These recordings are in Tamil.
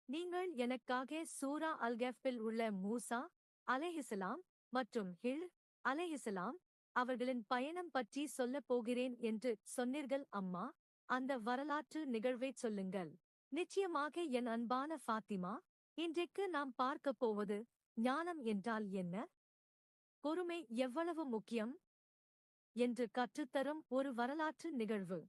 நீங்கள் எனக்காக சூரா அல்கஃபில் உள்ள மூசா அலைஹிஸ்ஸலாம் மற்றும் ஹில் அலைஹிஸ்ஸலாம் அவர்களின் பயணம் பற்றி சொல்லப் போகிறேன் என்று சொன்னீர்கள் அம்மா. அந்த வரலாற்று நிகழ்வைச் சொல்லுங்கள். நிச்சயமாக என் அன்பான ஃபாத்திமா, இன்றைக்கு நாம் பார்க்கப் போவது ஞானம் என்றால் என்ன, பொறுமை எவ்வளவு முக்கியம் என்று கற்றுத்தரும் ஒரு வரலாற்று நிகழ்வு.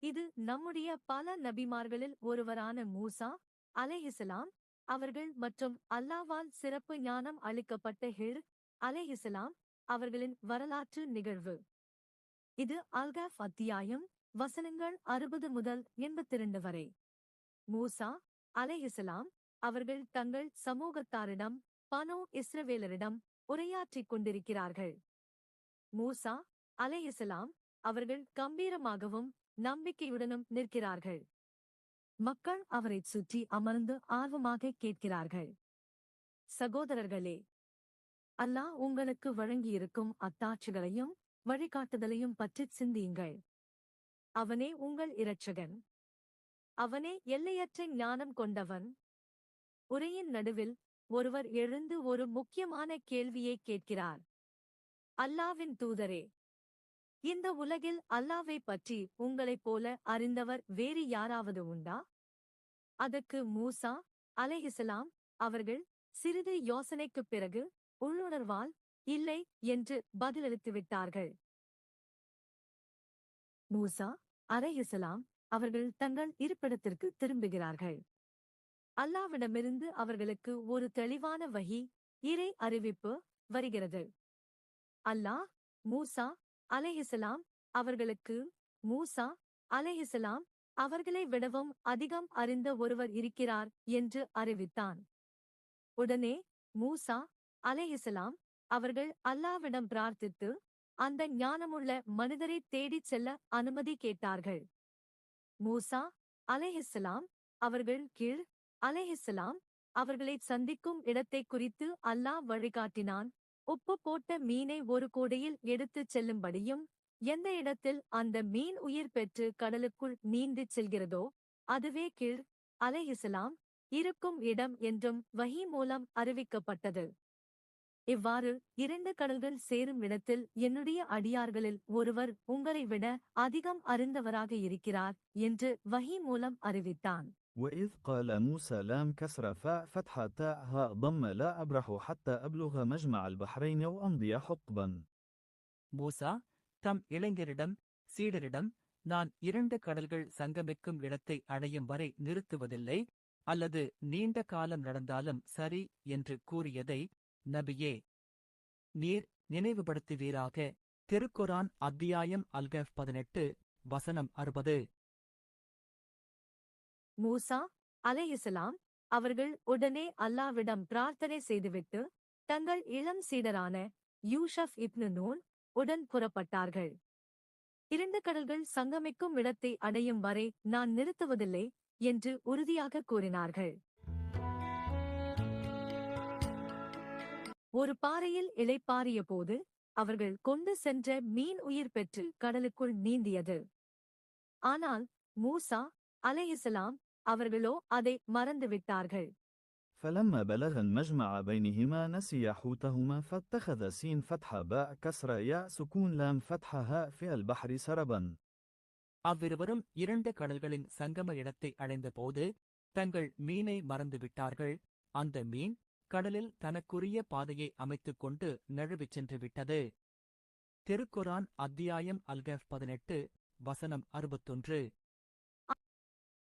இது நம்முடைய பல நபிமார்களில் ஒருவரான மூசா அலைஹிஸ்ஸலாம் அவர்கள் மற்றும் அல்லாஹ்வால் சிறப்பு ஞானம் அளிக்கப்பட்ட ஹிர் அலைஹிஸ்ஸலாம் அவர்களின் வரலாற்று நிகழ்வு. இது அல்காஃப் அத்தியாயம் வசனங்கள் 60 முதல் 82 வரை. மூசா அலைஹிஸ்ஸலாம் அவர்கள் தங்கள் சமூகத்தாரிடம் பனோ இஸ்ரவேலரிடம் உரையாற்றிக் கொண்டிருக்கிறார்கள். மூசா அலைஹிஸ்ஸலாம் அவர்கள் கம்பீரமாகவும் நம்பிக்கையுடனும் நிற்கிறார்கள். மக்கள் அவரைச் சுற்றி அமர்ந்து ஆர்வமாக கேட்கிறார்கள். சகோதரர்களே, அல்லாஹ் உங்களுக்கு வழங்கியிருக்கும் அத்தாட்சிகளையும் வழிகாட்டுதலையும் பற்றிச் சிந்தியுங்கள். அவனே உங்கள் இரட்சகன். அவனே எல்லையற்ற ஞானம் கொண்டவன். உரையின் நடுவில் ஒருவர் எழுந்து ஒரு முக்கியமான கேள்வியை கேட்கிறார். அல்லாஹ்வின் தூதரே, இந்த உலகில் அல்லாஹ்வைப் பற்றி உங்களைப் போல அறிந்தவர் வேறு யாராவது உண்டா? அதற்கு மூசா அலைஹிஸ்ஸலாம் அவர்கள் சிறிது யோசனைக்குப் பிறகு உள்ளுணர்வால் இல்லை என்று பதிலளித்துவிட்டார்கள். மூசா அலைஹிஸ்ஸலாம் அவர்கள் தங்கள் இருப்பிடத்திற்கு திரும்புகிறார்கள். அல்லாஹ்விடமிருந்து அவர்களுக்கு ஒரு தெளிவான வஹி, இறை அறிவிப்பு வருகிறது. அல்லாஹ் மூசா அலைஹிஸ்ஸலாம் அவர்களுக்கு மூசா அலைஹிஸ்ஸலாம் அவர்களை விடவும் அதிகம் அறிந்த ஒருவர் இருக்கிறார் என்று அறிவித்தான். உடனே மூசா அலைஹிஸ்ஸலாம் அவர்கள் அல்லாஹ்விடம் பிரார்த்தித்து அந்த ஞானமுள்ள மனிதரை தேடிச் செல்ல அனுமதி கேட்டார்கள். மூசா அலைஹிஸ்ஸலாம் அவர்கள் கீழ் அலைஹிஸ்ஸலாம் அவர்களைச் சந்திக்கும் இடத்தைக் குறித்து அல்லாஹ் வழிகாட்டினான். உப்பு போட்ட மீனை ஒரு கூடையில் எடுத்துச் செல்லும்படியும், எந்த இடத்தில் அந்த மீன் உயிர் பெற்று கடலுக்குள் நீந்திச் செல்கிறதோ அதுவே கீழ் அலைஹிஸ்ஸலாம் இருக்கும் இடம் என்றும் வஹி மூலம் அறிவிக்கப்பட்டது. இவ்வாறு 2 கடல்கள் சேரும் இடத்தில் என்னுடைய அடியார்களில் ஒருவர் உங்களை விட அதிகம் அறிந்தவராக இருக்கிறார் என்று வஹி மூலம் அறிவித்தான். وإذ قال موسى لام كسر فاء فتحة تاء هاء ضم لا أبرح حتى أبلغ مجمع البحرين وأمضي حقبا. மூசா தம் இளைஞரிடம் சீடரிடம், நான் 2 கடல்கள் சங்கமிக்கும் இடத்தை அடையும் வரை நிறுத்துவதில்லை, அல்லது நீண்ட காலம் நடந்தாலும் சரி என்று கூறியதை நபியே நீர் நினைவுபடுத்துவீராக. திருக்குரான் அத்தியாயம் அல்கஃப் 18 வசனம் 60. மூசா அலைஹிஸ்ஸலாம் அவர்கள் உடனே அல்லாஹ்விடம் பிரார்த்தனை செய்துவிட்டு தங்கள் இளம் சீடரான யூஷப் இப்னு நூன் உடன் புறப்பட்டார்கள். 2 கடல்கள் சங்கமிக்கும் இடத்தை அடையும் வரை நான் நிறுத்துவதில்லை என்று உறுதியாக கூறினார்கள். ஒரு பாறையில் இளைப்பாறிய போது அவர்கள் கொண்டு சென்ற மீன் உயிர் பெற்று கடலுக்குள் நீந்தியது. ஆனால் மூசா அலைஹிஸ்ஸலாம் அவர்களோ அதை மறந்துவிட்டார்கள். فلما بلغ المجمع بينهما نسي حوتهما فاتخذ سين فتحة باء كسر ياء سكون لام فتحة هاء في البحر سربا. அவ்விருவரும் 2 கடல்களின் சங்கம இடத்தை அடைந்தபோது தங்கள் மீனை மறந்துவிட்டார்கள். அந்த மீன் கடலில் தனக்குரிய பாதையை அமைத்துக் கொண்டு நழுவிச் சென்று விட்டது. திருக்குரான் அத்தியாயம் அல்கஃப் 18 வசனம் 61.